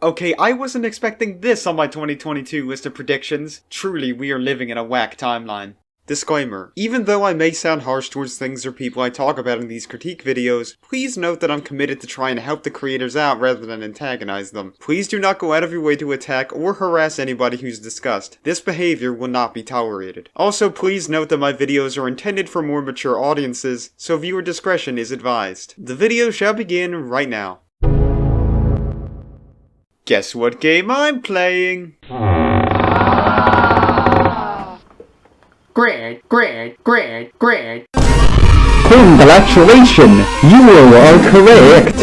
Okay, I wasn't expecting this on my 2022 list of predictions. Truly, we are living in a whack timeline. Disclaimer. Even though I may sound harsh towards things or people I talk about in these critique videos, please note that I'm committed to trying to help the creators out rather than antagonize them. Please do not go out of your way to attack or harass anybody who's discussed. This behavior will not be tolerated. Also, please note that my videos are intended for more mature audiences, so viewer discretion is advised. The video shall begin right now. Guess what game I'm playing? Great. Congratulations, you are correct.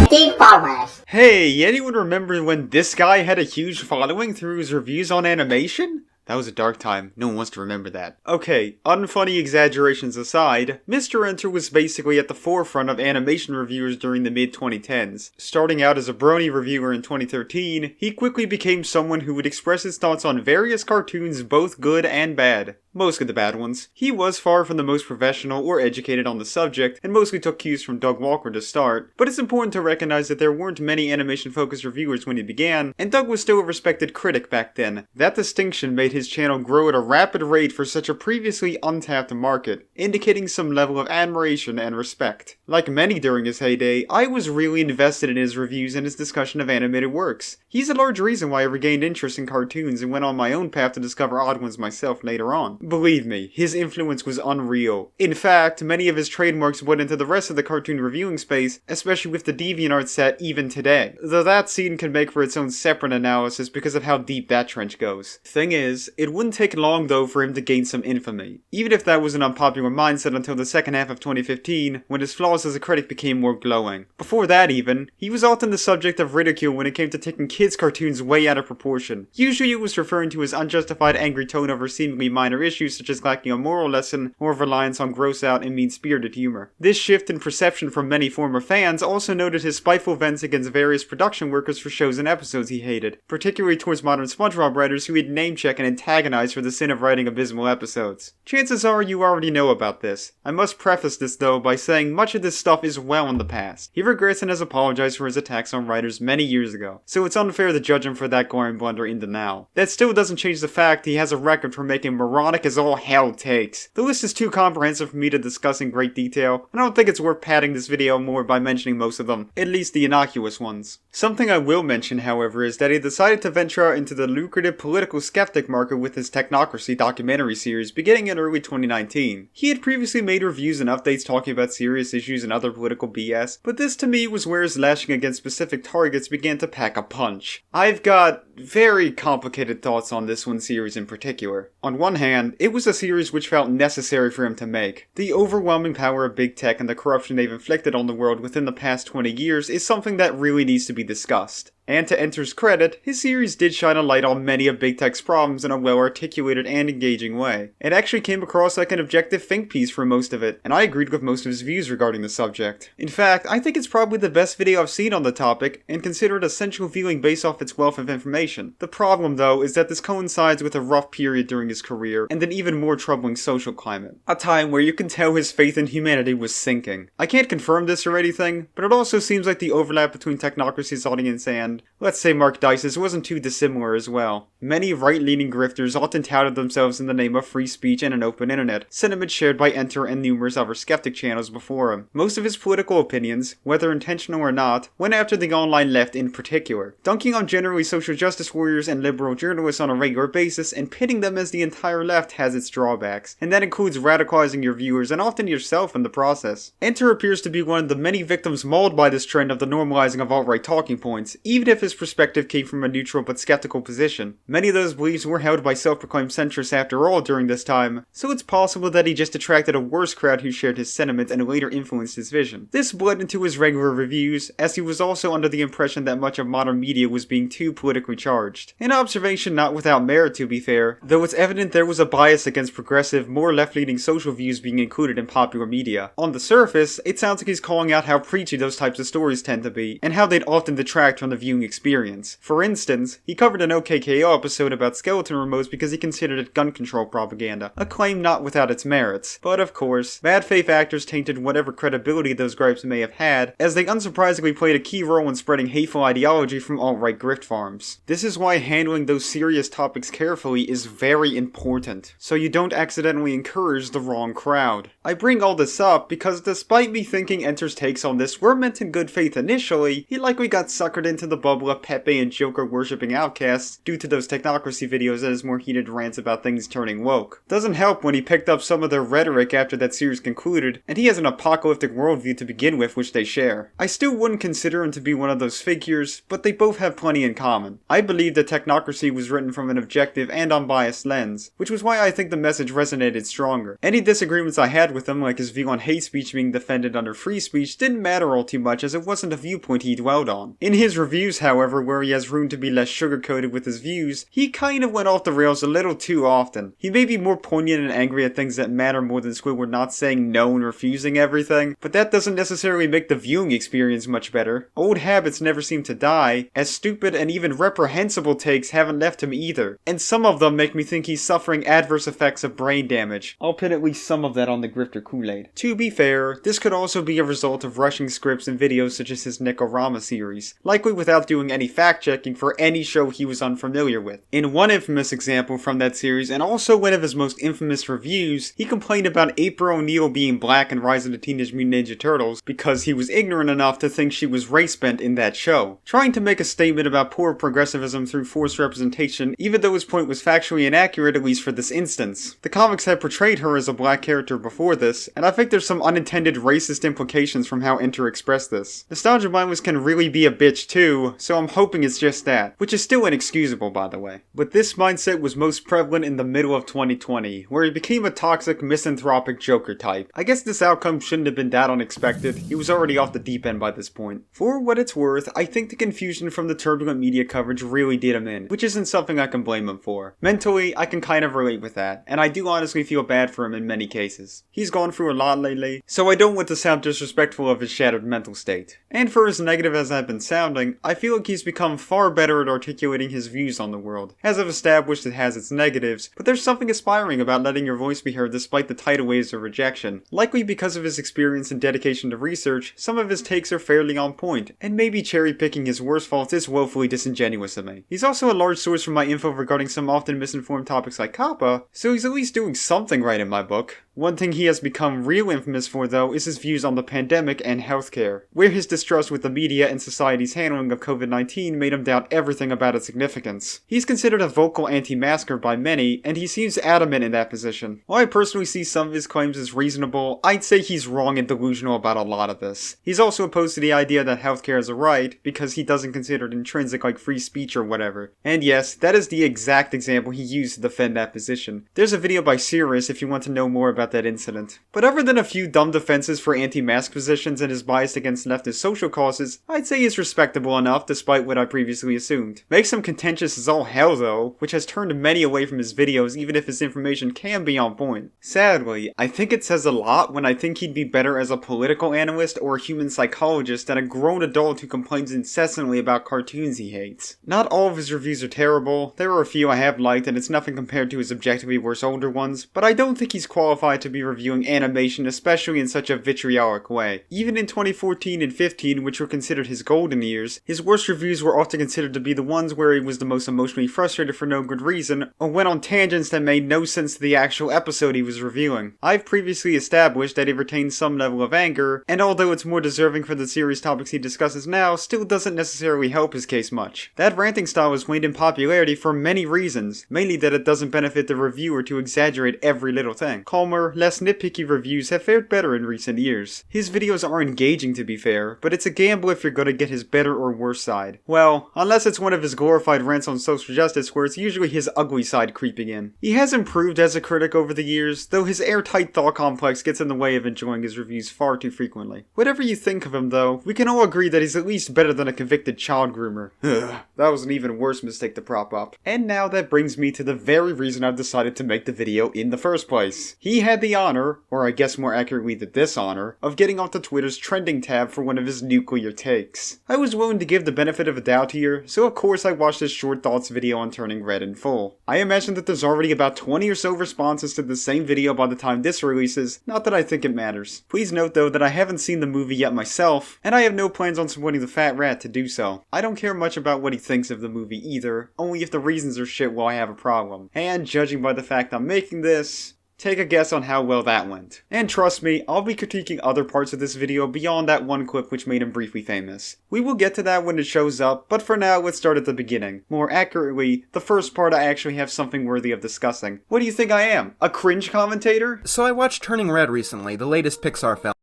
Deep followers. Hey, anyone remember when this guy had a huge following through his reviews on animation? That was a dark time. No one wants to remember that. Okay, unfunny exaggerations aside, Mr. Enter was basically at the forefront of animation reviewers during the mid-2010s. Starting out as a brony reviewer in 2013, he quickly became someone who would express his thoughts on various cartoons, both good and bad. Most of the bad ones. He was far from the most professional or educated on the subject, and mostly took cues from Doug Walker to start, but it's important to recognize that there weren't many animation-focused reviewers when he began, and Doug was still a respected critic back then. That distinction made his channel grow at a rapid rate for such a previously untapped market, indicating some level of admiration and respect. Like many during his heyday, I was really invested in his reviews and his discussion of animated works. He's a large reason why I regained interest in cartoons and went on my own path to discover odd ones myself later on. Believe me, his influence was unreal. In fact, many of his trademarks went into the rest of the cartoon reviewing space, especially with the DeviantArt set even today. Though that scene can make for its own separate analysis because of how deep that trench goes. Thing is, it wouldn't take long though for him to gain some infamy. Even if that was an unpopular mindset until the second half of 2015, when his flaws as a critic became more glowing. Before that even, he was often the subject of ridicule when it came to taking kids' cartoons way out of proportion. Usually it was referring to his unjustified angry tone over seemingly minor issues such as lacking a moral lesson or reliance on gross out and mean-spirited humor. This shift in perception from many former fans also noted his spiteful vents against various production workers for shows and episodes he hated, particularly towards modern SpongeBob writers who he'd name-check and antagonize for the sin of writing abysmal episodes. Chances are you already know about this. I must preface this though by saying much of this stuff is well in the past. He regrets and has apologized for his attacks on writers many years ago, so it's unfair to judge him for that glaring blunder in the now. That still doesn't change the fact he has a record for making moronic as all hell takes. The list is too comprehensive for me to discuss in great detail, and I don't think it's worth padding this video more by mentioning most of them, at least the innocuous ones. Something I will mention, however, is that he decided to venture out into the lucrative political skeptic market with his Technocracy documentary series beginning in early 2019. He had previously made reviews and updates talking about serious issues and other political BS, but this to me was where his lashing against specific targets began to pack a punch. I've got very complicated thoughts on this one series in particular. On one hand, it was a series which felt necessary for him to make. The overwhelming power of big tech and the corruption they've inflicted on the world within the past 20 years is something that really needs to be discussed. And to Enter's credit, his series did shine a light on many of big tech's problems in a well-articulated and engaging way. It actually came across like an objective think piece for most of it, and I agreed with most of his views regarding the subject. In fact, I think it's probably the best video I've seen on the topic, and consider it essential viewing based off its wealth of information. The problem, though, is that this coincides with a rough period during his career, and an even more troubling social climate. A time where you can tell his faith in humanity was sinking. I can't confirm this or anything, but it also seems like the overlap between Technocracy's audience and, let's say, Mark Dice's wasn't too dissimilar as well. Many right-leaning grifters often touted themselves in the name of free speech and an open internet, sentiment shared by Enter and numerous other skeptic channels before him. Most of his political opinions, whether intentional or not, went after the online left in particular, dunking on generally social justice warriors and liberal journalists on a regular basis and pitting them as the entire left has its drawbacks, and that includes radicalizing your viewers and often yourself in the process. Enter appears to be one of the many victims mauled by this trend of the normalizing of alt-right talking points, even if his perspective came from a neutral but skeptical position. Many of those beliefs were held by self-proclaimed centrists after all during this time, so it's possible that he just attracted a worse crowd who shared his sentiments and later influenced his vision. This bled into his regular reviews, as he was also under the impression that much of modern media was being too politically charged. An observation not without merit, to be fair, though it's evident there was a bias against progressive, more left-leaning social views being included in popular media. On the surface, it sounds like he's calling out how preachy those types of stories tend to be, and how they'd often detract from the viewing experience. For instance, he covered an OKKO episode about skeleton remotes because he considered it gun control propaganda, a claim not without its merits. But of course, bad faith actors tainted whatever credibility those gripes may have had, as they unsurprisingly played a key role in spreading hateful ideology from alt-right grift farms. This is why handling those serious topics carefully is very important, so you don't accidentally encourage the wrong crowd. I bring all this up because despite me thinking Enter's takes on this were meant in good faith initially, he likely got suckered into the bubble of Pepe and Joker worshipping outcasts due to those technocracy videos and his more heated rants about things turning woke. Doesn't help when he picked up some of their rhetoric after that series concluded, and he has an apocalyptic worldview to begin with which they share. I still wouldn't consider him to be one of those figures, but they both have plenty in common. I believe that Technocracy was written from an objective and unbiased lens, which was why I think the message resonated stronger. Any disagreements I had with him, like his view on hate speech being defended under free speech, didn't matter all too much as it wasn't a viewpoint he dwelled on. In his reviews, however, where he has room to be less sugar-coated with his views, he kind of went off the rails a little too often. He may be more poignant and angry at things that matter more than Squidward not saying no and refusing everything, but that doesn't necessarily make the viewing experience much better. Old habits never seem to die, as stupid and even reprehensible takes haven't left him either, and some of them make me think he's suffering adverse effects of brain damage. I'll pin at least some of that on the grifter Kool-Aid. To be fair, this could also be a result of rushing scripts and videos such as his Nicorama series, likely without doing any fact-checking for any show he was unfamiliar with. In one infamous example from that series, and also one of his most infamous reviews, he complained about April O'Neil being black in Rise of the Teenage Mutant Ninja Turtles because he was ignorant enough to think she was race-bent in that show, trying to make a statement about poor progressivism through forced representation, even though his point was factually inaccurate, at least for this instance. The comics had portrayed her as a black character before this, and I think there's some unintended racist implications from how Enter expressed this. Nostalgia Mindless can really be a bitch too, so I'm hoping it's just that, which is still inexcusable by the way. But this mindset was most prevalent in the middle of 2020, where he became a toxic, misanthropic Joker type. I guess this outcome shouldn't have been that unexpected, he was already off the deep end by this point. For what it's worth, I think the confusion from the turbulent media coverage really did him in, which isn't something I can blame him for. Mentally, I can kind of relate with that, and I do honestly feel bad for him in many cases. He's gone through a lot lately, so I don't want to sound disrespectful of his shattered mental state. And for as negative as I've been sounding, I feel like he's become far better at articulating his views on the world. As I've established, it has its negatives, but there's something aspiring about letting your voice be heard despite the tidal waves of rejection. Likely because of his experience and dedication to research, some of his takes are fairly on point, and maybe cherry-picking his worst faults is woefully disingenuous of me. He's also a large source for my info regarding some often misinformed topics like Kappa, so he's at least doing something right in my book. One thing he has become real infamous for, though, is his views on the pandemic and healthcare, where his distrust with the media and society's handling of COVID-19 made him doubt everything about its significance. He's considered a vocal anti-masker by many, and he seems adamant in that position. While I personally see some of his claims as reasonable, I'd say he's wrong and delusional about a lot of this. He's also opposed to the idea that healthcare is a right, because he doesn't consider it intrinsic like free speech or whatever. And yes, that is the exact example he used to defend that position. There's a video by Sirius if you want to know more about that incident. But other than a few dumb defenses for anti-mask positions and his bias against leftist social causes, I'd say he's respectable enough despite what I previously assumed. Makes him contentious as all hell though, which has turned many away from his videos even if his information can be on point. Sadly, I think it says a lot when I think he'd be better as a political analyst or a human psychologist than a grown adult who complains incessantly about cartoons he hates. Not all of his reviews are terrible, there are a few I have liked and it's nothing compared to his objectively worse older ones, but I don't think he's qualified to be reviewing animation, especially in such a vitriolic way. Even in 2014 and 15, which were considered his golden years, his worst reviews were often considered to be the ones where he was the most emotionally frustrated for no good reason, or went on tangents that made no sense to the actual episode he was reviewing. I've previously established that he retains some level of anger, and although it's more deserving for the serious topics he discusses now, still doesn't necessarily help his case much. That ranting style has waned in popularity for many reasons, mainly that it doesn't benefit the reviewer to exaggerate every little thing. Calmer, fair, less nitpicky reviews have fared better in recent years. His videos are engaging to be fair, but it's a gamble if you're gonna get his better or worse side. Well, unless it's one of his glorified rants on social justice where it's usually his ugly side creeping in. He has improved as a critic over the years, though his airtight thought complex gets in the way of enjoying his reviews far too frequently. Whatever you think of him though, we can all agree that he's at least better than a convicted child groomer. Ugh, that was an even worse mistake to prop up. And now that brings me to the very reason I've decided to make the video in the first place. He had the honor, or I guess more accurately the dishonor, of getting onto Twitter's trending tab for one of his nuclear takes. I was willing to give the benefit of a doubt here, so of course I watched his short thoughts video on turning red in full. I imagine that there's already about 20 or so responses to the same video by the time this releases, not that I think it matters. Please note though that I haven't seen the movie yet myself, and I have no plans on supporting the fat rat to do so. I don't care much about what he thinks of the movie either, only if the reasons are shit will I have a problem. And judging by the fact I'm making this, take a guess on how well that went. And trust me, I'll be critiquing other parts of this video beyond that one clip which made him briefly famous. We will get to that when it shows up, but for now let's start at the beginning. More accurately, the first part I actually have something worthy of discussing. What do you think I am? A cringe commentator? So I watched Turning Red recently, the latest Pixar film.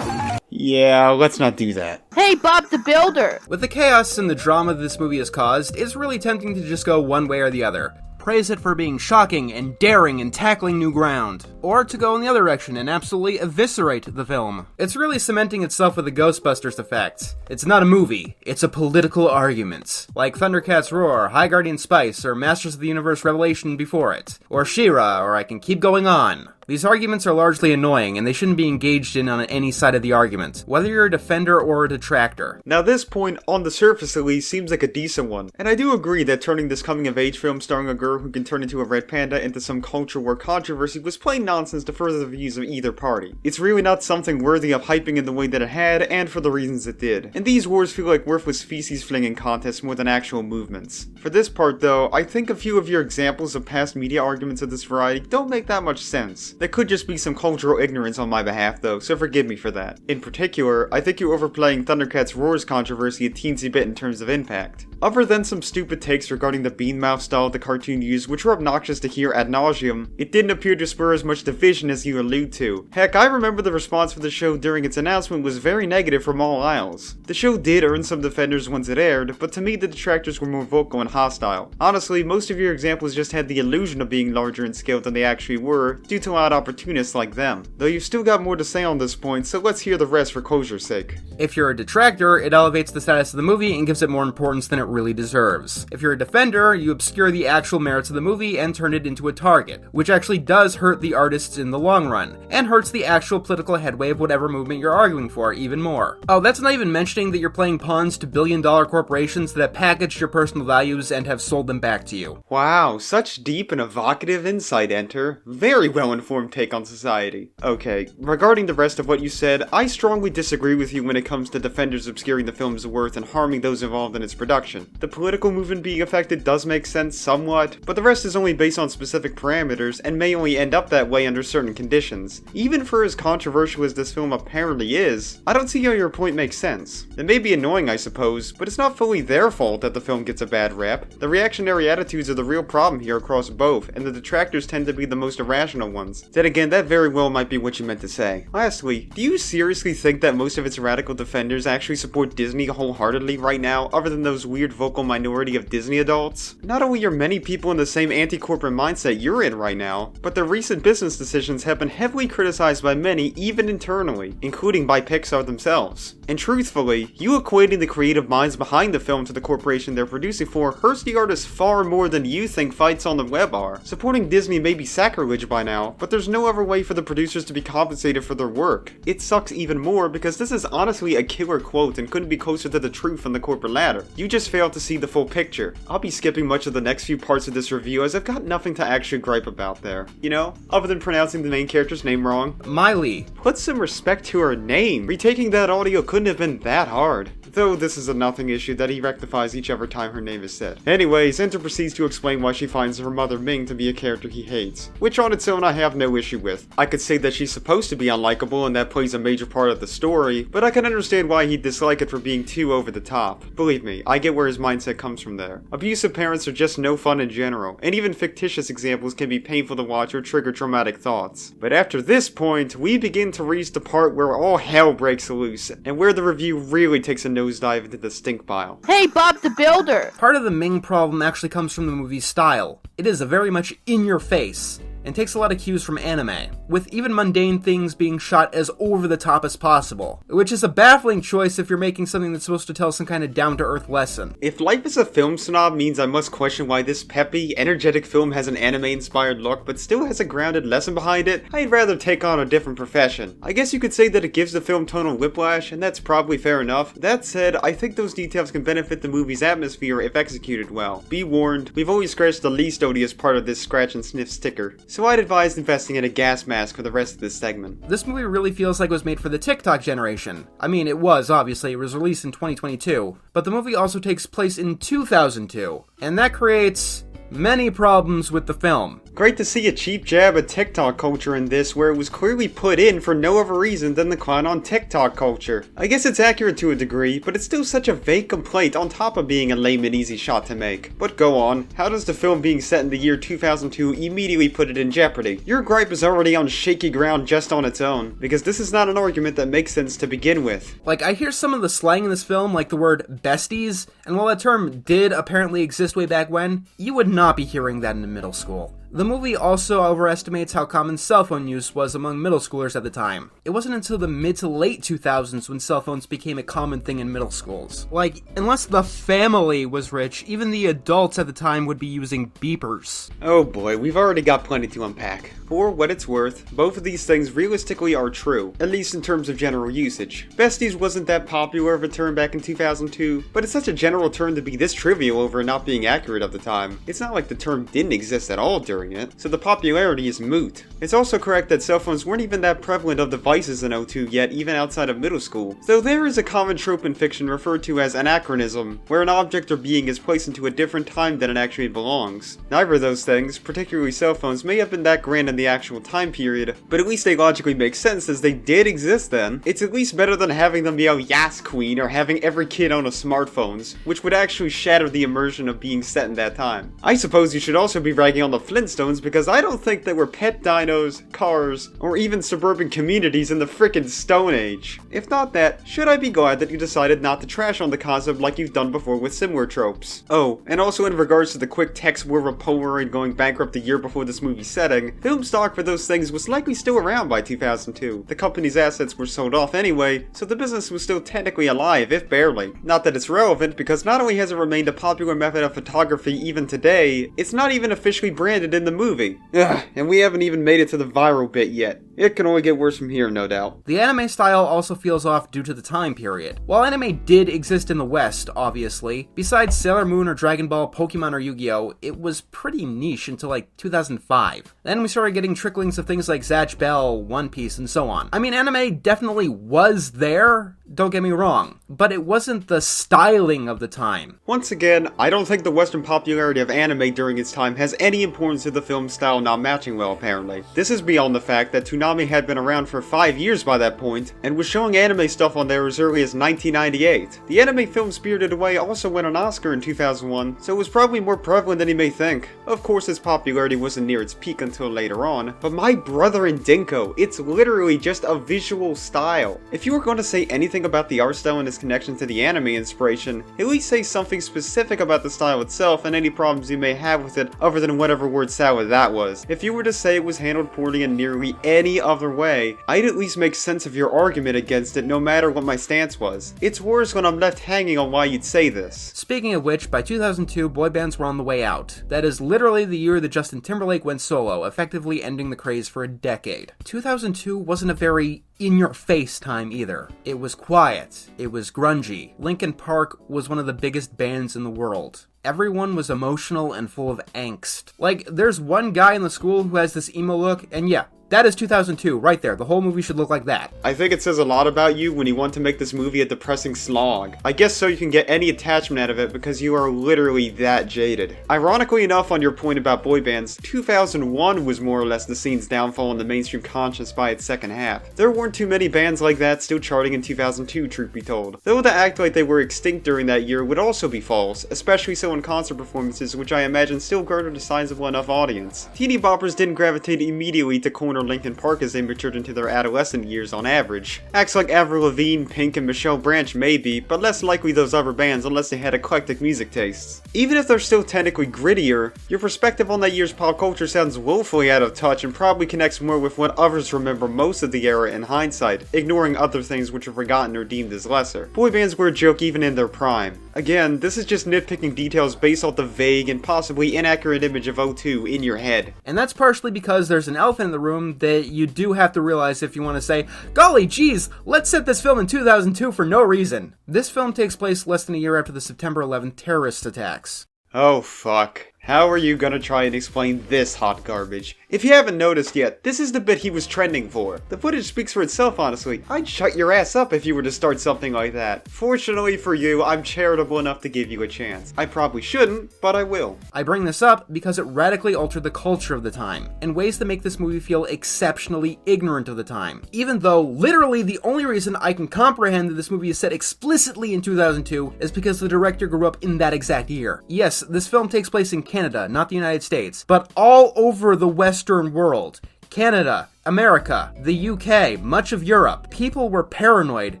Yeah, let's not do that. Hey, Bob the Builder! With the chaos and the drama this movie has caused, it's really tempting to just go one way or the other. Praise it for being shocking and daring and tackling new ground. Or to go in the other direction and absolutely eviscerate the film. It's really cementing itself with the Ghostbusters effect. It's not a movie, it's a political argument. Like Thundercats Roar, High Guardian Spice, or Masters of the Universe Revelation before it. Or She-Ra, or I can keep going on. These arguments are largely annoying, and they shouldn't be engaged in on any side of the argument, whether you're a defender or a detractor. Now this point, on the surface at least, seems like a decent one, and I do agree that turning this coming-of-age film starring a girl who can turn into a red panda into some culture war controversy was plain nonsense to further the views of either party. It's really not something worthy of hyping in the way that it had, and for the reasons it did. And these wars feel like worthless feces-flinging contests more than actual movements. For this part though, I think a few of your examples of past media arguments of this variety don't make that much sense. That could just be some cultural ignorance on my behalf though, so forgive me for that. In particular, I think you're overplaying Thundercats Roar's controversy a teensy bit in terms of impact. Other than some stupid takes regarding the bean mouth style the cartoon used, which were obnoxious to hear ad nauseum, it didn't appear to spur as much division as you allude to. Heck, I remember the response for the show during its announcement was very negative from all aisles. The show did earn some defenders once it aired, but to me the detractors were more vocal and hostile. Honestly, most of your examples just had the illusion of being larger in scale than they actually were, due to loud opportunists like them. Though you've still got more to say on this point, so let's hear the rest for closure's sake. If you're a detractor, it elevates the status of the movie and gives it more importance than it really deserves. If you're a defender, you obscure the actual merits of the movie and turn it into a target, which actually does hurt the artists in the long run, and hurts the actual political headway of whatever movement you're arguing for even more. Oh, that's not even mentioning that you're playing pawns to billion-dollar corporations that have packaged your personal values and have sold them back to you. Wow, such deep and evocative insight, Enter. Very well-informed take on society. Okay, regarding the rest of what you said, I strongly disagree with you when it comes to defenders obscuring the film's worth and harming those involved in its production. The political movement being affected does make sense somewhat, but the rest is only based on specific parameters and may only end up that way under certain conditions. Even for as controversial as this film apparently is, I don't see how your point makes sense. It may be annoying, I suppose, but it's not fully their fault that the film gets a bad rap. The reactionary attitudes are the real problem here across both, and the detractors tend to be the most irrational ones. Then again, that very well might be what you meant to say. Lastly, do you seriously think that most of its radical defenders actually support Disney wholeheartedly right now, other than those weird vocal minority of Disney adults? Not only are many people in the same anti-corporate mindset you're in right now, but their recent business decisions have been heavily criticized by many, even internally, including by Pixar themselves. And truthfully, you equating the creative minds behind the film to the corporation they're producing for hurts the artists far more than you think fights on the web are. Supporting Disney may be sacrilege by now, but there's no other way for the producers to be compensated for their work. It sucks even more because this is honestly a killer quote and couldn't be closer to the truth on the corporate ladder. You just failed to see the full picture. I'll be skipping much of the next few parts of this review as I've got nothing to actually gripe about there. You know, other than pronouncing the main character's name wrong. Miley. Put some respect to her name. Retaking that audio couldn't have been that hard. though this is a nothing issue that he rectifies each every time her name is said. Anyways, Enter proceeds to explain why she finds her mother Ming to be a character he hates, which on its own I have no issue with. I could say that she's supposed to be unlikable and that plays a major part of the story, but I can understand why he'd dislike it for being too over the top. Believe me, I get where his mindset comes from there. Abusive parents are just no fun in general, and even fictitious examples can be painful to watch or trigger traumatic thoughts. But after this point, we begin to reach the part where all hell breaks loose, and where the review really takes a nosedive into the stink pile. Hey, Bob the Builder! Part of the Ming problem actually comes from the movie's style. It is a very much in-your-face, and takes a lot of cues from anime, with even mundane things being shot as over the top as possible, which is a baffling choice if you're making something that's supposed to tell some kind of down-to-earth lesson. If life as a film snob means I must question why this peppy, energetic film has an anime-inspired look but still has a grounded lesson behind it, I'd rather take on a different profession. I guess you could say that it gives the film tonal whiplash, and that's probably fair enough. That said, I think those details can benefit the movie's atmosphere if executed well. Be warned, we've always scratched the least odious part of this scratch and sniff sticker, so I'd advise investing in a gas mask for the rest of this segment. This movie really feels like it was made for the TikTok generation. I mean, it was, obviously, it was released in 2022, but the movie also takes place in 2002, and that creates many problems with the film. Great to see a cheap jab at TikTok culture in this, where it was clearly put in for no other reason than the clown on TikTok culture. I guess it's accurate to a degree, but it's still such a vague complaint on top of being a lame and easy shot to make. But go on, how does the film being set in the year 2002 immediately put it in jeopardy? Your gripe is already on shaky ground just on its own, because this is not an argument that makes sense to begin with. Like, I hear some of the slang in this film, like the word besties, and while that term did apparently exist way back when, you would not be hearing that in middle school. The movie also overestimates how common cell phone use was among middle schoolers at the time. It wasn't until the mid to late 2000s when cell phones became a common thing in middle schools. Like, unless the family was rich, even the adults at the time would be using beepers. Oh boy, we've already got plenty to unpack. For what it's worth, both of these things realistically are true, at least in terms of general usage. Besties wasn't that popular of a term back in 2002, but it's such a general term to be this trivial over not being accurate at the time. It's not like the term didn't exist at all during it, so the popularity is moot. It's also correct that cell phones weren't even that prevalent of devices in '02 yet, even outside of middle school. Though there is a common trope in fiction referred to as anachronism, where an object or being is placed into a different time than it actually belongs. Neither of those things, particularly cell phones, may have been that grand in the actual time period, but at least they logically make sense as they did exist then. It's at least better than having them yell "Yas Queen" or having every kid own a smartphones, which would actually shatter the immersion of being set in that time. I suppose you should also be ragging on the Flintstones, because I don't think there were pet dinos, cars, or even suburban communities in the frickin' Stone Age. If not that, should I be glad that you decided not to trash on the concept like you've done before with similar tropes. Oh, and also in regards to the quick text war of Polaroid going bankrupt the year before this movie's setting, film stock for those things was likely still around by 2002. The company's assets were sold off anyway, so the business was still technically alive, if barely. Not that it's relevant, because not only has it remained a popular method of photography even today, it's not even officially branded in the movie. Ugh, and we haven't even made it to the viral bit yet. It can only get worse from here, no doubt. The anime style also feels off due to the time period. While anime did exist in the West, obviously, besides Sailor Moon or Dragon Ball, Pokemon or Yu-Gi-Oh!, it was pretty niche until like 2005. Then we started getting tricklings of things like Zatch Bell, One Piece, and so on. I mean, anime definitely was there, don't get me wrong, but it wasn't the styling of the time. Once again, I don't think the Western popularity of anime during its time has any importance to the film's style not matching well, apparently. This is beyond the fact that Toonami had been around for 5 years by that point, and was showing anime stuff on there as early as 1998. The anime film Spirited Away also won an Oscar in 2001, so it was probably more prevalent than you may think. Of course, its popularity wasn't near its peak until later on, but my brother in Dinko, it's literally just a visual style. If you were going to say anything about the art style and its connection to the anime inspiration, at least say something specific about the style itself and any problems you may have with it other than whatever word salad that was. If you were to say it was handled poorly in nearly any other way, I'd at least make sense of your argument against it no matter what my stance was. It's worse when I'm left hanging on why you'd say this. Speaking of which, by 2002, boy bands were on the way out. That is literally the year that Justin Timberlake went solo, effectively ending the craze for a decade. 2002 wasn't a very in-your-face time either. It was quiet. It was grungy. Linkin Park was one of the biggest bands in the world. Everyone was emotional and full of angst. Like, there's one guy in the school who has this emo look, and yeah, That is 2002, right there. The whole movie should look like that. I think it says a lot about you when you want to make this movie a depressing slog. I guess so you can get any attachment out of it because you are literally that jaded. Ironically enough, on your point about boy bands, 2001 was more or less the scene's downfall in the mainstream conscience by its second half. There weren't too many bands like that still charting in 2002, truth be told. Though to act like they were extinct during that year would also be false, especially so in concert performances, which I imagine still garnered a sizable enough audience. Teeny boppers didn't gravitate immediately to corner Linkin Park as they matured into their adolescent years on average. Acts like Avril Lavigne, Pink, and Michelle Branch maybe, but less likely those other bands unless they had eclectic music tastes. Even if they're still technically grittier, your perspective on that year's pop culture sounds woefully out of touch and probably connects more with what others remember most of the era in hindsight, ignoring other things which are forgotten or deemed as lesser. Boy bands were a joke even in their prime. Again, this is just nitpicking details based off the vague and possibly inaccurate image of '02 in your head. And that's partially because there's an elephant in the room that you do have to realize if you want to say, golly geez, let's set this film in 2002 for no reason. This film takes place less than a year after the September 11th terrorist attacks. Oh fuck. How are you gonna try and explain this hot garbage? If you haven't noticed yet, this is the bit he was trending for. The footage speaks for itself, honestly. I'd shut your ass up if you were to start something like that. Fortunately for you, I'm charitable enough to give you a chance. I probably shouldn't, but I will. I bring this up because it radically altered the culture of the time, in ways that make this movie feel exceptionally ignorant of the time. Even though, literally, the only reason I can comprehend that this movie is set explicitly in 2002 is because the director grew up in that exact year. Yes, this film takes place in Canada, not the United States, but all over the Western world. Canada, America, the UK, much of Europe. People were paranoid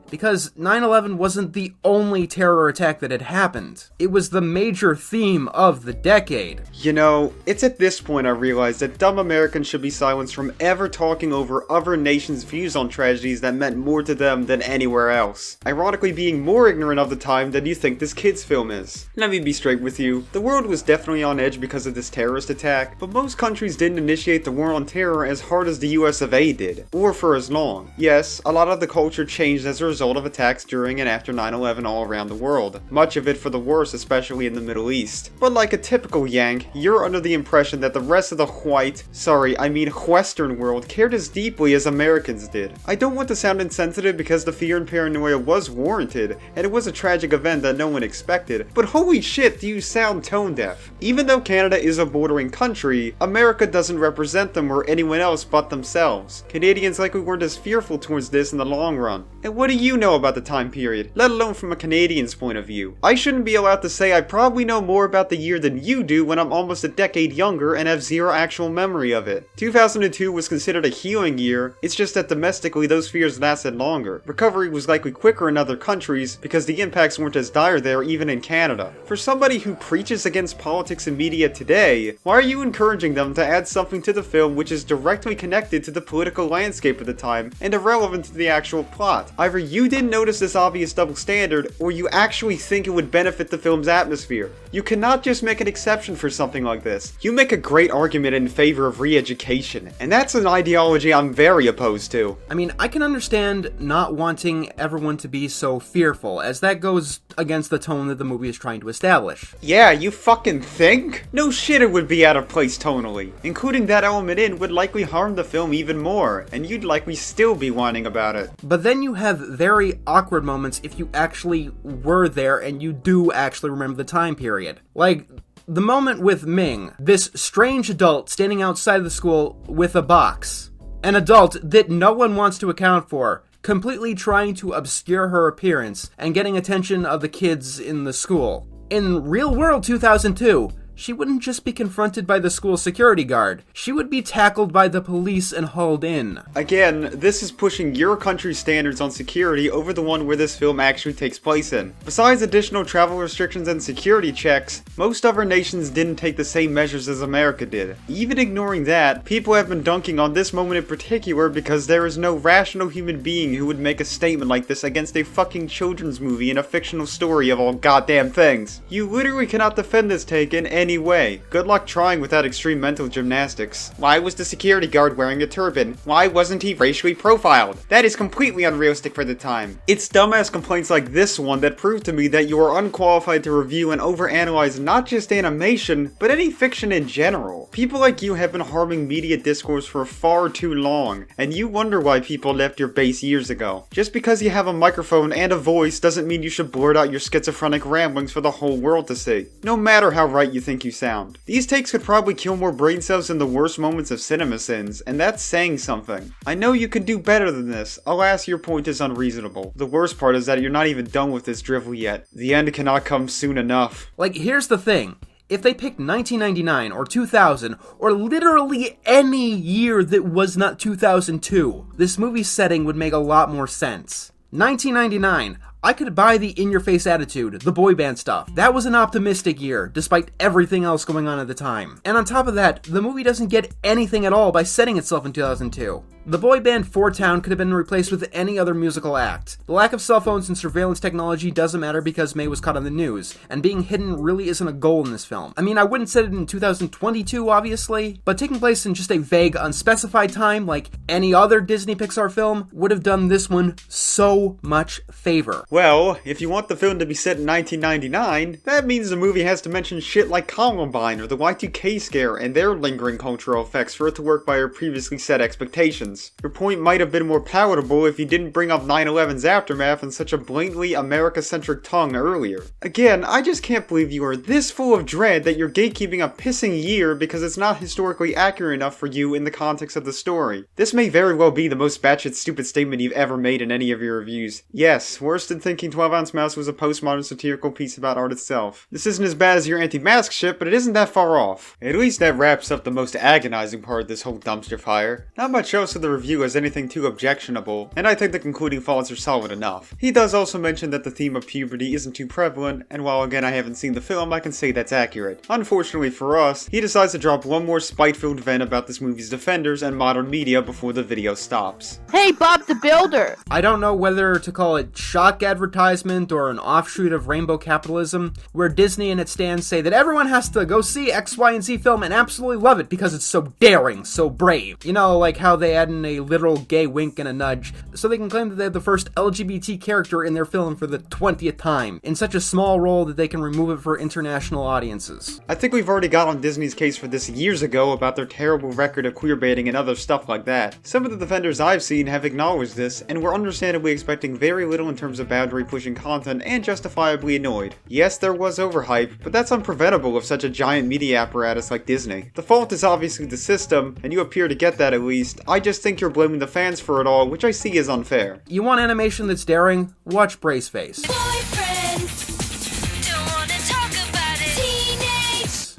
because 9/11 wasn't the only terror attack that had happened. It was the major theme of the decade. You know, it's at this point I realized that dumb Americans should be silenced from ever talking over other nations' views on tragedies that meant more to them than anywhere else. Ironically being more ignorant of the time than you think this kid's film is. Let me be straight with you, the world was definitely on edge because of this terrorist attack, but most countries didn't initiate the war on terror as hard as the US of A did, or for as long. Yes, a lot of the culture changed as a result of attacks during and after 9/11 all around the world, much of it for the worse, especially in the Middle East. But like a typical Yank, you're under the impression that the rest of the Western world cared as deeply as Americans did. I don't want to sound insensitive because the fear and paranoia was warranted, and it was a tragic event that no one expected, but holy shit do you sound tone deaf. Even though Canada is a bordering country, America doesn't represent them or anyone else but themselves. Canadians likely weren't as fearful towards this in the long run. And what do you know about the time period, let alone from a Canadian's point of view? I shouldn't be allowed to say I probably know more about the year than you do when I'm almost a decade younger and have zero actual memory of it. 2002 was considered a healing year, it's just that domestically those fears lasted longer. Recovery was likely quicker in other countries because the impacts weren't as dire there even in Canada. For somebody who preaches against politics and media today, why are you encouraging them to add something to the film which is directly connected to the political landscape of the time and irrelevant to the actual plot? Either you didn't notice this obvious double standard, or you actually think it would benefit the film's atmosphere. You cannot just make an exception for something like this. You make a great argument in favor of re-education, and that's an ideology I'm very opposed to. I mean, I can understand not wanting everyone to be so fearful, as that goes against the tone that the movie is trying to establish. Yeah, you fucking think? No shit it would be out of place tonally. Including that element in would likely harm the film even more, and you'd likely still be whining about it. But then you have very awkward moments if you actually were there and you do actually remember the time period. Like, the moment with Ming, this strange adult standing outside the school with a box. An adult that no one wants to account for, completely trying to obscure her appearance and getting attention of the kids in the school. In real world 2002, she wouldn't just be confronted by the school security guard, she would be tackled by the police and hauled in. Again, this is pushing your country's standards on security over the one where this film actually takes place in. Besides additional travel restrictions and security checks, most other nations didn't take the same measures as America did. Even ignoring that, people have been dunking on this moment in particular because there is no rational human being who would make a statement like this against a fucking children's movie and a fictional story of all goddamn things. You literally cannot defend this take in any any way. Good luck trying without extreme mental gymnastics. Why was the security guard wearing a turban? Why wasn't he racially profiled? That is completely unrealistic for the time. It's dumbass complaints like this one that prove to me that you are unqualified to review and overanalyze not just animation, but any fiction in general. People like you have been harming media discourse for far too long, and you wonder why people left your base years ago. Just because you have a microphone and a voice doesn't mean you should blurt out your schizophrenic ramblings for the whole world to see, no matter how right you think you sound. These takes could probably kill more brain cells than the worst moments of cinema sins, and that's saying something. I know you can do better than this. Alas, your point is unreasonable. The worst part is that you're not even done with this drivel yet. The end cannot come soon enough. Like, here's the thing. If they picked 1999 or 2000 or literally any year that was not 2002, this movie's setting would make a lot more sense. 1999, I could buy the in-your-face attitude, the boy band stuff. That was an optimistic year, despite everything else going on at the time. And on top of that, the movie doesn't get anything at all by setting itself in 2002. The boy band For Town could have been replaced with any other musical act. The lack of cell phones and surveillance technology doesn't matter because May was caught on the news, and being hidden really isn't a goal in this film. I mean, I wouldn't set it in 2022, obviously, but taking place in just a vague, unspecified time, like any other Disney Pixar film, would have done this one so much favor. Well, if you want the film to be set in 1999, that means the movie has to mention shit like Columbine or the Y2K scare and their lingering cultural effects for it to work by your previously set expectations. Your point might have been more palatable if you didn't bring up 9/11's aftermath in such a blatantly America-centric tongue earlier. Again, I just can't believe you are this full of dread that you're gatekeeping a pissing year because it's not historically accurate enough for you in the context of the story. This may very well be the most batshit stupid statement you've ever made in any of your reviews. Yes, worse than thinking 12-Ounce Mouse was a postmodern satirical piece about art itself. This isn't as bad as your anti-mask shit, but it isn't that far off. At least that wraps up the most agonizing part of this whole dumpster fire. Not much else of the review as anything too objectionable, and I think the concluding thoughts are solid enough. He does also mention that the theme of puberty isn't too prevalent, and while again I haven't seen the film, I can say that's accurate. Unfortunately for us, he decides to drop one more spite-filled vent about this movie's defenders and modern media before the video stops. Hey, Bob the Builder! I don't know whether to call it shock advertisement or an offshoot of rainbow capitalism, where Disney and its stands say that everyone has to go see X, Y, and Z film and absolutely love it because it's so daring, so brave. You know, like how they add in a literal gay wink and a nudge, so they can claim that they have the first LGBT character in their film for the 20th time, in such a small role that they can remove it for international audiences. I think we've already got on Disney's case for this years ago about their terrible record of queerbaiting and other stuff like that. Some of the defenders I've seen have acknowledged this, and were understandably expecting very little in terms of boundary-pushing content, and justifiably annoyed. Yes, there was overhype, but that's unpreventable of such a giant media apparatus like Disney. The fault is obviously the system, and you appear to get that at least. I just think you're blaming the fans for it all, which I see as unfair. You want animation that's daring? Watch Braceface.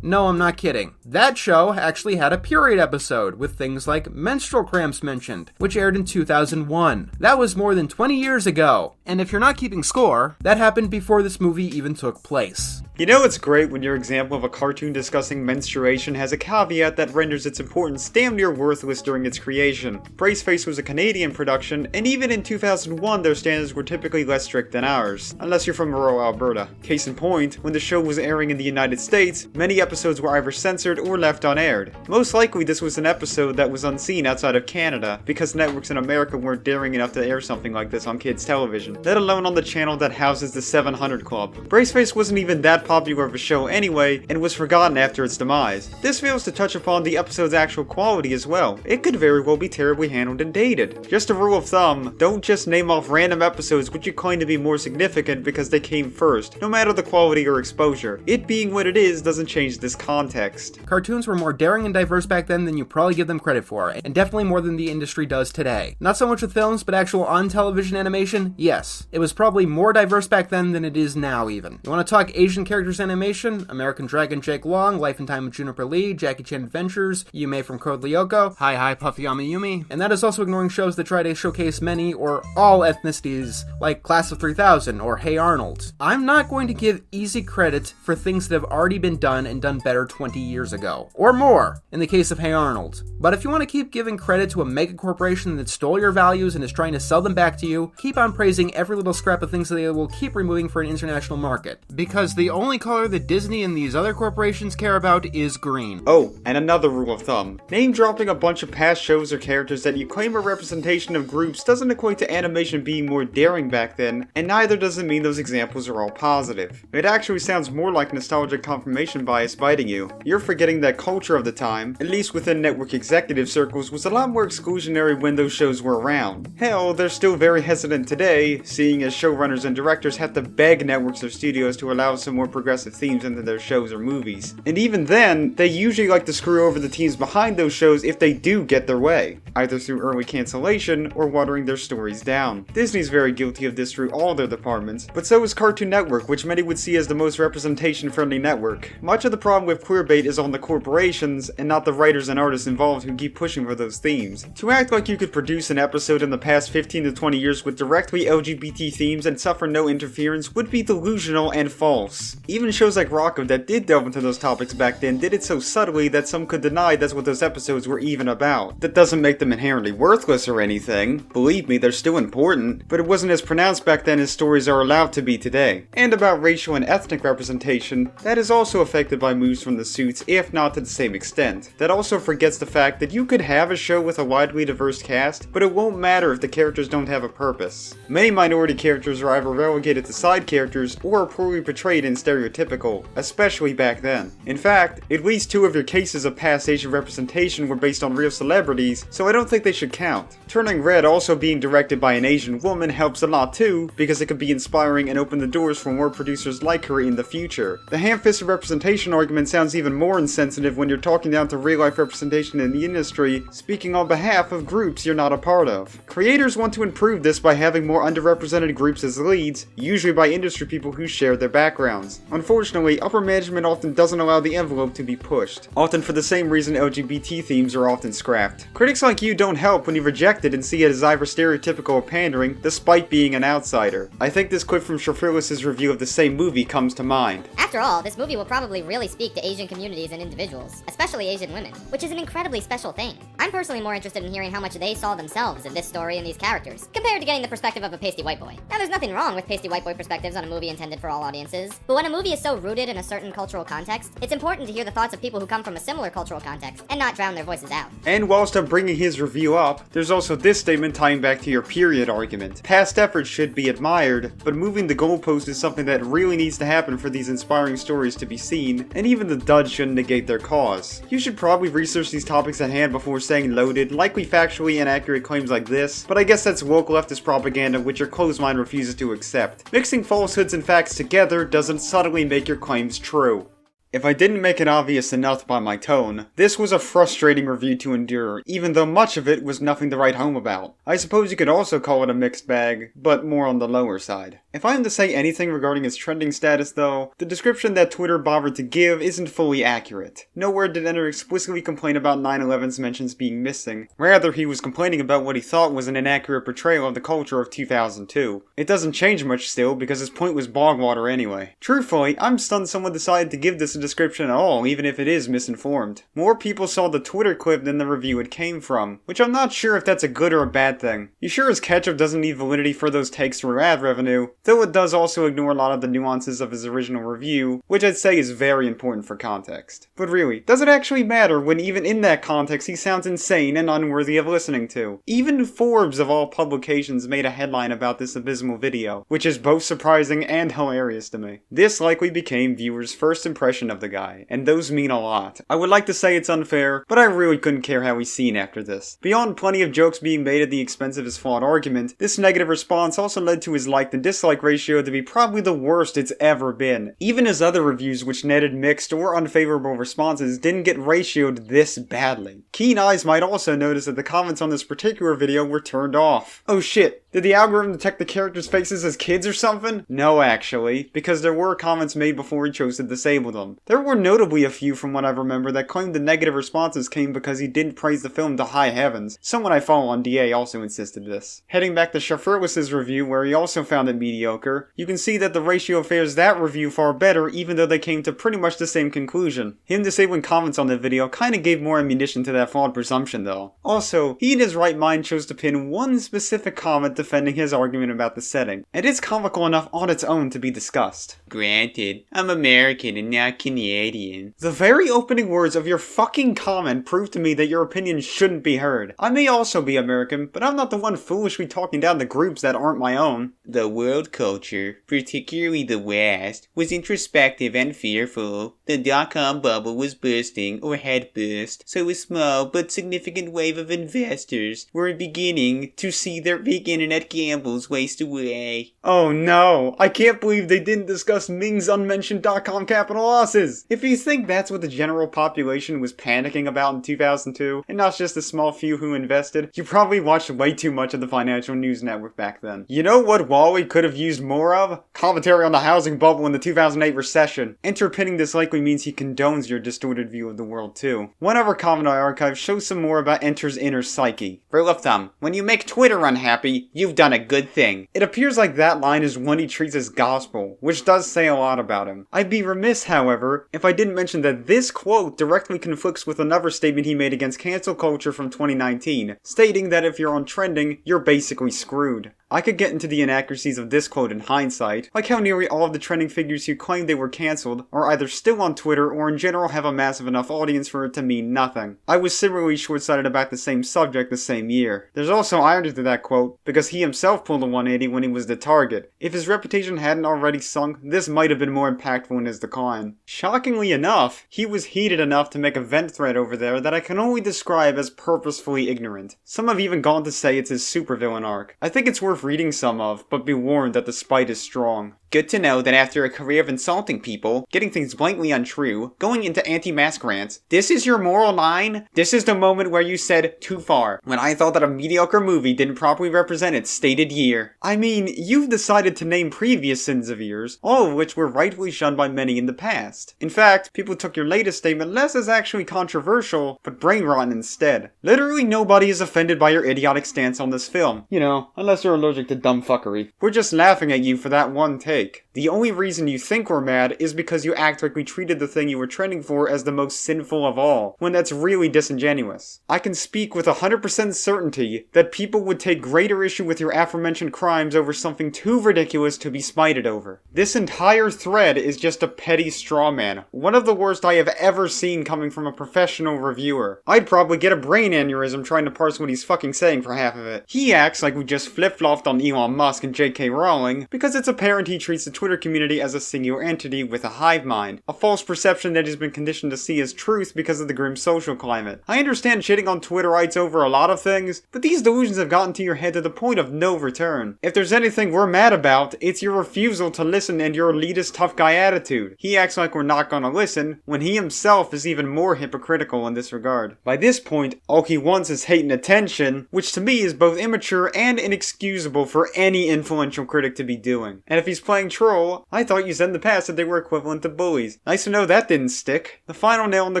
No, I'm not kidding. That show actually had a period episode with things like menstrual cramps mentioned, which aired in 2001. That was more than 20 years ago. And if you're not keeping score, that happened before this movie even took place. You know it's great when your example of a cartoon discussing menstruation has a caveat that renders its importance damn near worthless during its creation. Braceface was a Canadian production, and even in 2001 their standards were typically less strict than ours, unless you're from rural Alberta. Case in point, when the show was airing in the United States, many episodes were either censored or left unaired. Most likely this was an episode that was unseen outside of Canada, because networks in America weren't daring enough to air something like this on kids' television, let alone on the channel that houses the 700 Club. Braceface wasn't even that popular of a show anyway, and was forgotten after its demise. This fails to touch upon the episode's actual quality as well. It could very well be terribly handled and dated. Just a rule of thumb, don't just name off random episodes which you claim to be more significant because they came first, no matter the quality or exposure. It being what it is doesn't change this context. Cartoons were more daring and diverse back then than you probably give them credit for, and definitely more than the industry does today. Not so much with films, but actual on-television animation, yes. It was probably more diverse back then than it is now even. You want to talk Asian characters animation? American Dragon Jake Long, Life and Time of Juniper Lee, Jackie Chan Adventures, Yume from Code Lyoko, Hi Hi Puffy Yumi, and that is also ignoring shows that try to showcase many or all ethnicities, like Class of 3000 or Hey Arnold. I'm not going to give easy credit for things that have already been done and done done better 20 years ago. Or more, in the case of Hey Arnold. But if you want to keep giving credit to a mega corporation that stole your values and is trying to sell them back to you, keep on praising every little scrap of things that they will keep removing for an international market. Because the only color that Disney and these other corporations care about is green. Oh, and another rule of thumb. Name dropping a bunch of past shows or characters that you claim are representation of groups doesn't equate to animation being more daring back then, and neither does it mean those examples are all positive. It actually sounds more like nostalgic confirmation bias biting you. You're forgetting that culture of the time, at least within network executive circles, was a lot more exclusionary when those shows were around. Hell, they're still very hesitant today, seeing as showrunners and directors have to beg networks or studios to allow some more progressive themes into their shows or movies. And even then, they usually like to screw over the teams behind those shows if they do get their way, either through early cancellation or watering their stories down. Disney's very guilty of this through all their departments, but so is Cartoon Network, which many would see as the most representation-friendly network. Much of the problem with queerbait is on the corporations, and not the writers and artists involved who keep pushing for those themes. To act like you could produce an episode in the past 15 to 20 years with directly LGBT themes and suffer no interference would be delusional and false. Even shows like Rocco that did delve into those topics back then did it so subtly that some could deny that's what those episodes were even about. That doesn't make them inherently worthless or anything. Believe me, they're still important, but it wasn't as pronounced back then as stories are allowed to be today. And about racial and ethnic representation, that is also affected by moves from the suits, if not to the same extent. That also forgets the fact that you could have a show with a widely diverse cast, but it won't matter if the characters don't have a purpose. Many minority characters are either relegated to side characters or are poorly portrayed and stereotypical, especially back then. In fact, at least 2 of your cases of past Asian representation were based on real celebrities, so I don't think they should count. Turning Red also being directed by an Asian woman helps a lot too, because it could be inspiring and open the doors for more producers like her in the future. The ham-fisted representation argument sounds even more insensitive when you're talking down to real-life representation in the industry, speaking on behalf of groups you're not a part of. Creators want to improve this by having more underrepresented groups as leads, usually by industry people who share their backgrounds. Unfortunately, upper management often doesn't allow the envelope to be pushed, often for the same reason LGBT themes are often scrapped. Critics like you don't help when you reject it and see it as either stereotypical or pandering, despite being an outsider. I think this clip from Shafirlis' review of the same movie comes to mind. After all, this movie will probably really speak to Asian communities and individuals, especially Asian women, which is an incredibly special thing. I'm personally more interested in hearing how much they saw themselves in this story and these characters, compared to getting the perspective of a pasty white boy. Now, there's nothing wrong with pasty white boy perspectives on a movie intended for all audiences, but when a movie is so rooted in a certain cultural context, it's important to hear the thoughts of people who come from a similar cultural context, and not drown their voices out. And whilst I'm bringing his review up, there's also this statement tying back to your period argument. Past efforts should be admired, but moving the goalpost is something that really needs to happen for these inspiring stories to be seen, and even the duds shouldn't negate their cause. You should probably research these topics at hand before saying loaded, likely factually inaccurate claims like this, but I guess that's woke leftist propaganda which your closed mind refuses to accept. Mixing falsehoods and facts together doesn't subtly make your claims true. If I didn't make it obvious enough by my tone, this was a frustrating review to endure, even though much of it was nothing to write home about. I suppose you could also call it a mixed bag, but more on the lower side. If I am to say anything regarding its trending status though, the description that Twitter bothered to give isn't fully accurate. Nowhere did Enter explicitly complain about 9/11's mentions being missing. Rather, he was complaining about what he thought was an inaccurate portrayal of the culture of 2002. It doesn't change much still, because his point was bog water anyway. Truthfully, I'm stunned someone decided to give this a description at all, even if it is misinformed. More people saw the Twitter clip than the review it came from, which I'm not sure if that's a good or a bad thing. You sure as ketchup doesn't need validity for those takes through ad revenue, though it does also ignore a lot of the nuances of his original review, which I'd say is very important for context. But really, does it actually matter when even in that context he sounds insane and unworthy of listening to? Even Forbes of all publications made a headline about this abysmal video, which is both surprising and hilarious to me. This likely became viewers' first impression of the guy, and those mean a lot. I would like to say it's unfair, but I really couldn't care how he's seen after this. Beyond plenty of jokes being made at the expense of his flawed argument, this negative response also led to his like and dislike ratio to be probably the worst it's ever been. Even his other reviews, which netted mixed or unfavorable responses, didn't get ratioed this badly. Keen eyes might also notice that the comments on this particular video were turned off. Oh shit. Did the algorithm detect the characters' faces as kids or something? No, actually, because there were comments made before he chose to disable them. There were notably a few from what I remember that claimed the negative responses came because he didn't praise the film to high heavens. Someone I follow on DA also insisted this. Heading back to Shafirlis' review, where he also found it mediocre, mediocre, you can see that the ratio fares that review far better even though they came to pretty much the same conclusion. Him disabling comments on the video kinda gave more ammunition to that flawed presumption though. Also, he in his right mind chose to pin one specific comment defending his argument about the setting, and it's comical enough on its own to be discussed. Granted, I'm American and not Canadian. The very opening words of your fucking comment prove to me that your opinion shouldn't be heard. I may also be American, but I'm not the one foolishly talking down the groups that aren't my own. The world culture, particularly the West, was introspective and fearful. The dot-com bubble was bursting, or had burst, so a small but significant wave of investors were beginning to see their big internet gambles waste away. Oh no, I can't believe they didn't discuss Ming's unmentioned dot-com capital losses! If you think that's what the general population was panicking about in 2002, and not just a small few who invested, you probably watched way too much of the Financial News Network back then. You know what Wally could have used more of? Commentary on the housing bubble in the 2008 recession. Interpinning this likely means he condones your distorted view of the world too. One other comment I archived shows some more about Enter's inner psyche. Rule of thumb, when you make Twitter unhappy, you've done a good thing. It appears like that line is one he treats as gospel, which does say a lot about him. I'd be remiss, however, if I didn't mention that this quote directly conflicts with another statement he made against cancel culture from 2019, stating that if you're on trending, you're basically screwed. I could get into the inaccuracies of this quote in hindsight, like how nearly all of the trending figures who claimed they were cancelled are either still on Twitter or in general have a massive enough audience for it to mean nothing. I was similarly short-sighted about the same subject the same year. There's also irony to that quote, because he himself pulled a 180 when he was the target. If his reputation hadn't already sunk, this might have been more impactful in his decline. Shockingly enough, he was heated enough to make a vent thread over there that I can only describe as purposefully ignorant. Some have even gone to say it's his supervillain arc. I think it's worth reading some of, but be warned that the spite is strong. Good to know that after a career of insulting people, getting things blankly untrue, going into anti-mask rants, this is your moral line? This is the moment where you said, too far, when I thought that a mediocre movie didn't properly represent its stated year. I mean, you've decided to name previous sins of yours, all of which were rightfully shunned by many in the past. In fact, people took your latest statement less as actually controversial, but brain rotten instead. Literally nobody is offended by your idiotic stance on this film. You know, unless you're allergic to dumb fuckery. We're just laughing at you for that one take. The only reason you think we're mad is because you act like we treated the thing you were trending for as the most sinful of all, when that's really disingenuous. I can speak with 100% certainty that people would take greater issue with your aforementioned crimes over something too ridiculous to be spited over. This entire thread is just a petty straw man, one of the worst I have ever seen coming from a professional reviewer. I'd probably get a brain aneurysm trying to parse what he's fucking saying for half of it. He acts like we just flip-flopped on Elon Musk and J.K. Rowling because it's apparent he treats the Twitter community as a singular entity with a hive mind, a false perception that he's been conditioned to see as truth because of the grim social climate. I understand shitting on Twitterites over a lot of things, but these delusions have gotten to your head to the point of no return. If there's anything we're mad about, it's your refusal to listen and your elitist tough guy attitude. He acts like we're not gonna listen, when he himself is even more hypocritical in this regard. By this point, all he wants is hate and attention, which to me is both immature and inexcusable for any influential critic to be doing. And if he's playing troll, I thought you said in the past that they were equivalent to bullies. Nice to know that didn't stick. The final nail in the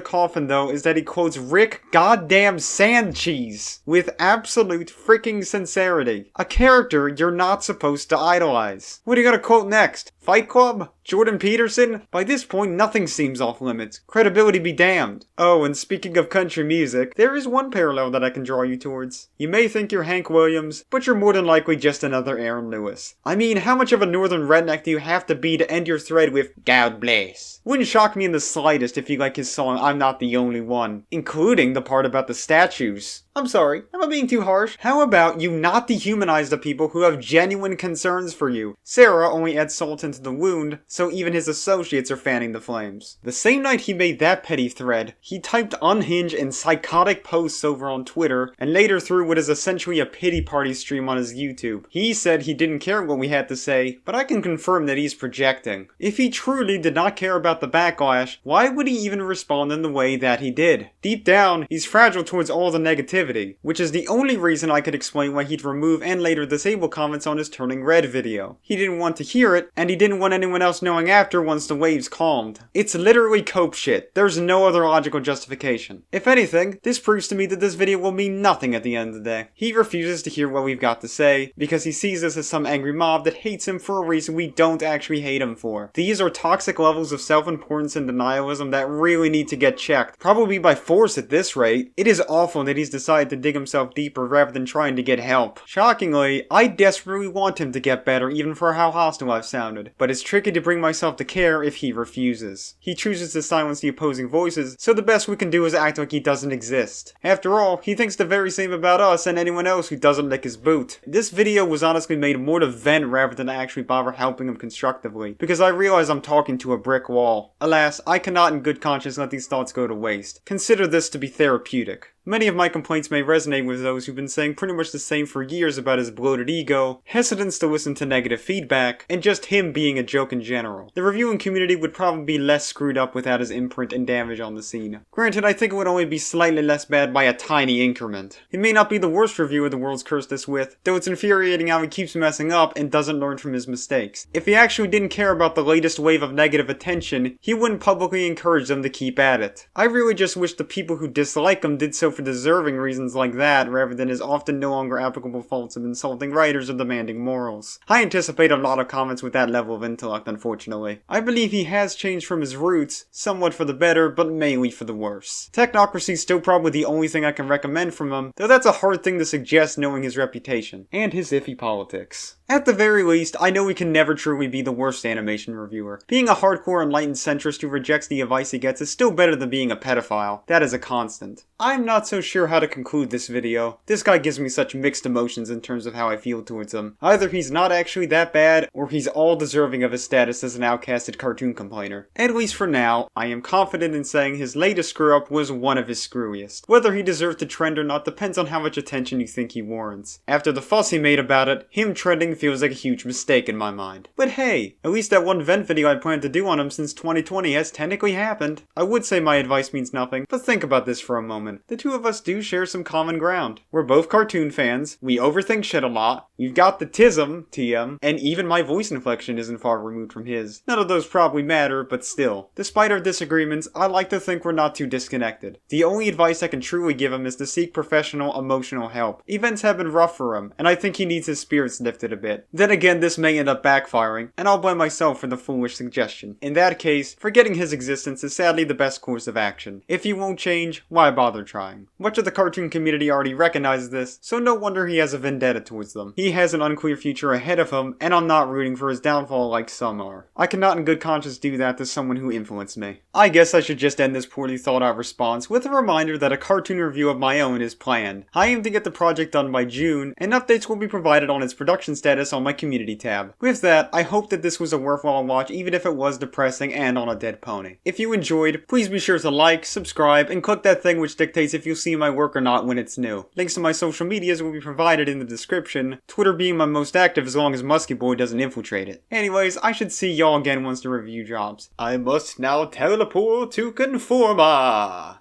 coffin, though, is that he quotes Rick goddamn Sanchez with absolute freaking sincerity. A character you're not supposed to idolize. What are you gonna quote next? Fight Club? Jordan Peterson? By this point, nothing seems off limits. Credibility be damned. Oh, and speaking of country music, there is one parallel that I can draw you towards. You may think you're Hank Williams, but you're more than likely just another Aaron Lewis. I mean, how much of a northern redneck do you have to be to end your thread with God bless? Wouldn't shock me in the slightest if you like his song I'm Not the Only One, including the part about the statues. I'm sorry, am I being too harsh? How about you not dehumanize the people who have genuine concerns for you? Sarah only adds salt into the wound, so even his associates are fanning the flames. The same night he made that petty thread, he typed unhinged and psychotic posts over on Twitter, and later threw what is essentially a pity party stream on his YouTube. He said he didn't care what we had to say, but I can confirm that he's projecting. If he truly did not care about the backlash, why would he even respond in the way that he did? Deep down, he's fragile towards all the negativity, sensitivity, which is the only reason I could explain why he'd remove and later disable comments on his turning red video. He didn't want to hear it, and he didn't want anyone else knowing after once the waves calmed. It's literally cope shit. There's no other logical justification. If anything, this proves to me that this video will mean nothing at the end of the day. He refuses to hear what we've got to say, because he sees us as some angry mob that hates him for a reason we don't actually hate him for. These are toxic levels of self-importance and denialism that really need to get checked, probably by force at this rate. It is awful that he's decided to dig himself deeper rather than trying to get help. Shockingly, I desperately want him to get better even for how hostile I've sounded, but it's tricky to bring myself to care if he refuses. He chooses to silence the opposing voices, so the best we can do is act like he doesn't exist. After all, he thinks the very same about us and anyone else who doesn't lick his boot. This video was honestly made more to vent rather than to actually bother helping him constructively, because I realize I'm talking to a brick wall. Alas, I cannot in good conscience let these thoughts go to waste. Consider this to be therapeutic. Many of my complaints may resonate with those who've been saying pretty much the same for years about his bloated ego, hesitance to listen to negative feedback, and just him being a joke in general. The reviewing community would probably be less screwed up without his imprint and damage on the scene. Granted, I think it would only be slightly less bad by a tiny increment. He may not be the worst reviewer the world's cursed us with, though it's infuriating how he keeps messing up and doesn't learn from his mistakes. If he actually didn't care about the latest wave of negative attention, he wouldn't publicly encourage them to keep at it. I really just wish the people who dislike him did so for deserving reasons like that, rather than his often no longer applicable faults of insulting writers or demanding morals. I anticipate a lot of comments with that level of intellect, unfortunately. I believe he has changed from his roots, somewhat for the better, but mainly for the worse. Technocracy's still probably the only thing I can recommend from him, though that's a hard thing to suggest knowing his reputation, and his iffy politics. At the very least, I know he can never truly be the worst animation reviewer. Being a hardcore enlightened centrist who rejects the advice he gets is still better than being a pedophile. That is a constant. I'm not so sure how to conclude this video. This guy gives me such mixed emotions in terms of how I feel towards him. Either he's not actually that bad, or he's all deserving of his status as an outcasted cartoon complainer. At least for now, I am confident in saying his latest screw-up was one of his screwiest. Whether he deserves to trend or not depends on how much attention you think he warrants. After the fuss he made about it, him trending feels like a huge mistake in my mind. But hey, at least that one vent video I planned to do on him since 2020 has technically happened. I would say my advice means nothing, but think about this for a moment. The two of us do share some common ground. We're both cartoon fans, we overthink shit a lot, we've got the tism, TM, and even my voice inflection isn't far removed from his. None of those probably matter, but still. Despite our disagreements, I like to think we're not too disconnected. The only advice I can truly give him is to seek professional, emotional help. Events have been rough for him, and I think he needs his spirits lifted a bit. Then again, this may end up backfiring, and I'll blame myself for the foolish suggestion. In that case, forgetting his existence is sadly the best course of action. If he won't change, why bother trying? Much of the cartoon community already recognizes this, so no wonder he has a vendetta towards them. He has an unclear future ahead of him, and I'm not rooting for his downfall like some are. I cannot in good conscience do that to someone who influenced me. I guess I should just end this poorly thought out response with a reminder that a cartoon review of my own is planned. I aim to get the project done by June, and updates will be provided on its production status on my community tab. With that, I hope that this was a worthwhile watch even if it was depressing and on a dead pony. If you enjoyed, please be sure to like, subscribe, and click that thing which dictates if you'll see my work or not when it's new. Links to my social medias will be provided in the description, Twitter being my most active as long as Musky Boy doesn't infiltrate it. Anyways, I should see y'all again once the review drops. I must now teleport to Conforma!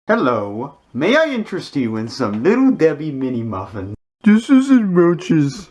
Hello, may I interest you in some Little Debbie mini muffin? This isn't roaches.